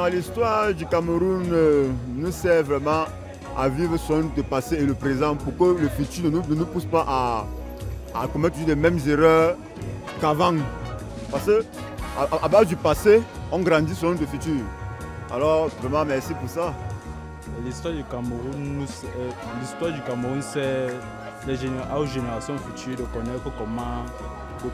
Non, l'histoire du Cameroun nous sert vraiment à vivre son passé et le présent pour que le futur ne nous pousse pas à commettre les mêmes erreurs qu'avant. Parce qu'à base du passé, on grandit sur notre futur. Alors, vraiment, merci pour ça. L'histoire du Cameroun, c'est aux générations futures de connaître comment Pour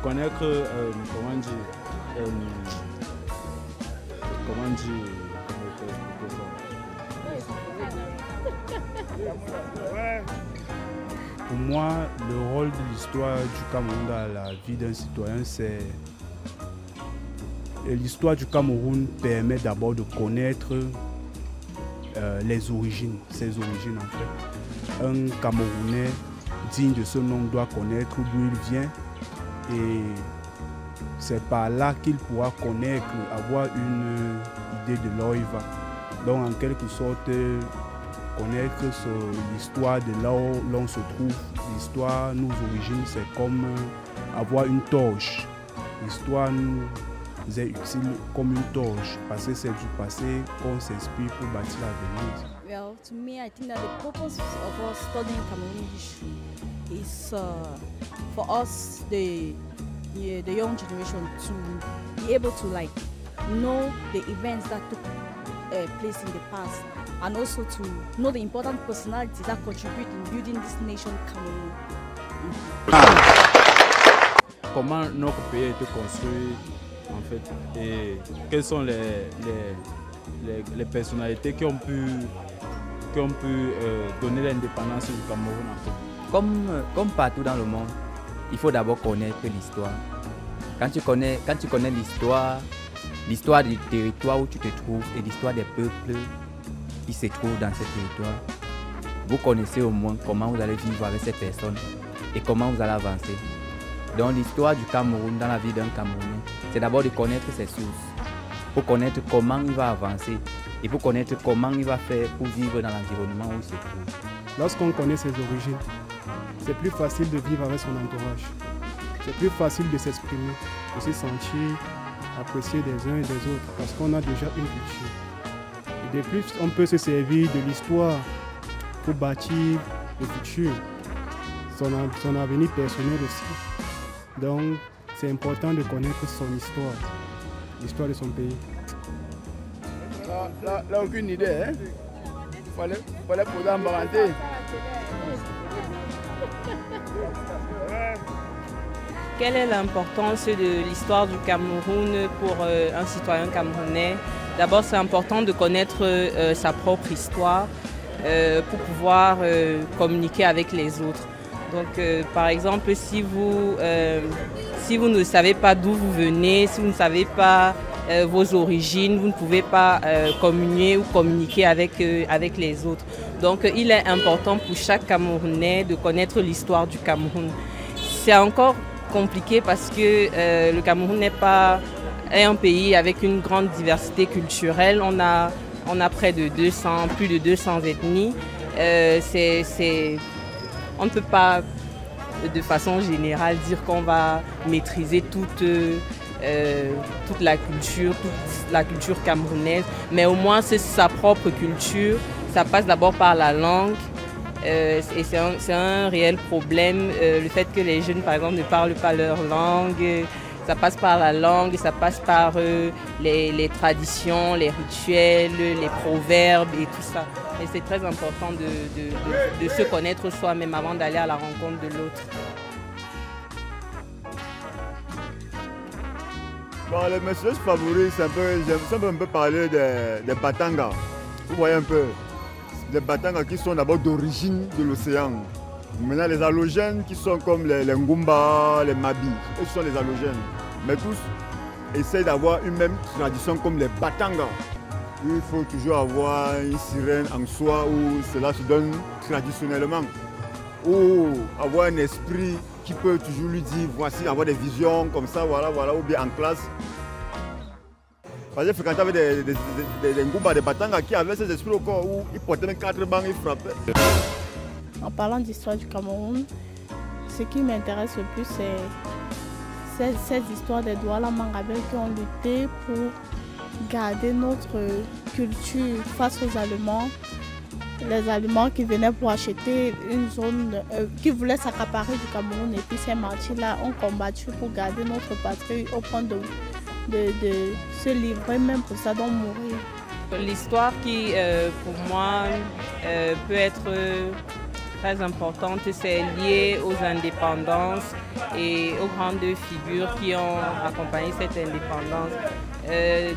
moi, le rôle de l'histoire du Cameroun dans la vie d'un citoyen, c'est... L'histoire du Cameroun permet d'abord de connaître les origines, ses origines en fait. Un Camerounais digne de ce nom doit connaître d'où il vient et c'est par là qu'il pourra connaître, avoir une idée de là où il va. Donc en quelque sorte, connaître l'histoire de là où l'on se trouve, l'histoire, nos origines, c'est comme avoir une torche. L'histoire nous est utile comme une torche parce que c'est du passé qu'on s'inspire pour bâtir l'avenir. Well, to me, I think that the purpose of us studying Cameroon history is for us, the young generation, to be able to know the events that took place in the past, and also to know the important personalities that contribute in building this nation, Cameroon. Comment notre pays a été construit en fait et quelles sont les personnalités qui ont pu donner l'indépendance du Cameroun en fait. Comme partout dans le monde, il faut d'abord connaître l'histoire. Quand tu connais l'histoire du territoire où tu te trouves et l'histoire des peuples qui se trouvent dans ce territoire, vous connaissez au moins comment vous allez vivre avec ces personnes et comment vous allez avancer. Donc l'histoire du Cameroun dans la vie d'un Camerounais, c'est d'abord de connaître ses sources, pour connaître comment il va avancer et pour connaître comment il va faire pour vivre dans l'environnement où il se trouve. Lorsqu'on connaît ses origines, c'est plus facile de vivre avec son entourage. C'est plus facile de s'exprimer, de se sentir apprécié des uns et des autres parce qu'on a déjà une culture. Et de plus, on peut se servir de l'histoire pour bâtir le futur, son avenir personnel aussi. Donc, c'est important de connaître son histoire, l'histoire de son pays. Là, aucune idée, hein? Fallait poser en parenté. Quelle est l'importance de l'histoire du Cameroun pour un citoyen camerounais? D'abord, c'est important de connaître sa propre histoire pour pouvoir communiquer avec les autres. Donc, par exemple, si vous ne savez pas d'où vous venez, si vous ne savez pas vos origines, vous ne pouvez pas communier ou communiquer avec les autres. Donc, il est important pour chaque Camerounais de connaître l'histoire du Cameroun. C'est encore compliqué parce que le Cameroun n'est pas un pays avec une grande diversité culturelle. On a plus de 200 ethnies. On ne peut pas de façon générale dire qu'on va maîtriser toute la culture camerounaise, mais au moins c'est sa propre culture. Ça passe d'abord par la langue. Et c'est un réel problème, le fait que les jeunes, par exemple, ne parlent pas leur langue. Ça passe par la langue, ça passe par les traditions, les rituels, les proverbes et tout ça. Et c'est très important de se connaître soi-même avant d'aller à la rencontre de l'autre. Bon, les messages favoris, j'aime un peu parler des Batangas. Vous voyez un peu. Les Batangas qui sont d'abord d'origine de l'océan. Maintenant, les halogènes qui sont comme les Ngumba, les Mabi, eux sont les halogènes. Mais tous essayent d'avoir une même tradition comme les Batangas. Il faut toujours avoir une sirène en soi où cela se donne traditionnellement. Ou avoir un esprit qui peut toujours lui dire, voici, avoir des visions comme ça, voilà, ou bien en classe. Parce que j'ai fréquenté avec des Ngumba, des Batangas qui avaient ces esprits au corps où ils portaient même 4 bancs, ils frappaient. En parlant d'histoire du Cameroun, ce qui m'intéresse le plus, c'est ces histoires des Douala Mangabel qui ont lutté pour garder notre culture face aux Allemands. Les Allemands qui venaient pour acheter une zone, qui voulaient s'accaparer du Cameroun, et puis ces martyrs-là ont combattu pour garder notre patrie au point de se livrer même pour ça, d'en mourir. L'histoire qui, pour moi, peut être très importante, c'est lié aux indépendances et aux grandes figures qui ont accompagné cette indépendance.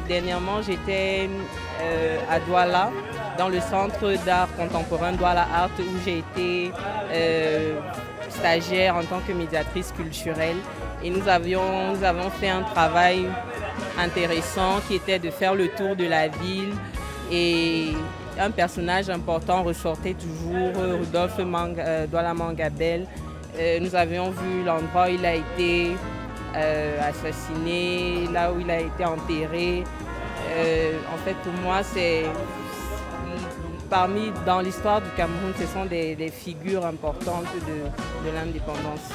Dernièrement, j'étais à Douala, dans le centre d'art contemporain Douala Art, où j'ai été stagiaire en tant que médiatrice culturelle. Et nous avons fait un travail intéressant qui était de faire le tour de la ville. Et un personnage important ressortait toujours, Rudolf Douala Mangabel. Nous avions vu l'endroit où il a été assassiné, là où il a été enterré. En fait, pour moi, c'est dans l'histoire du Cameroun, ce sont des figures importantes de l'indépendance.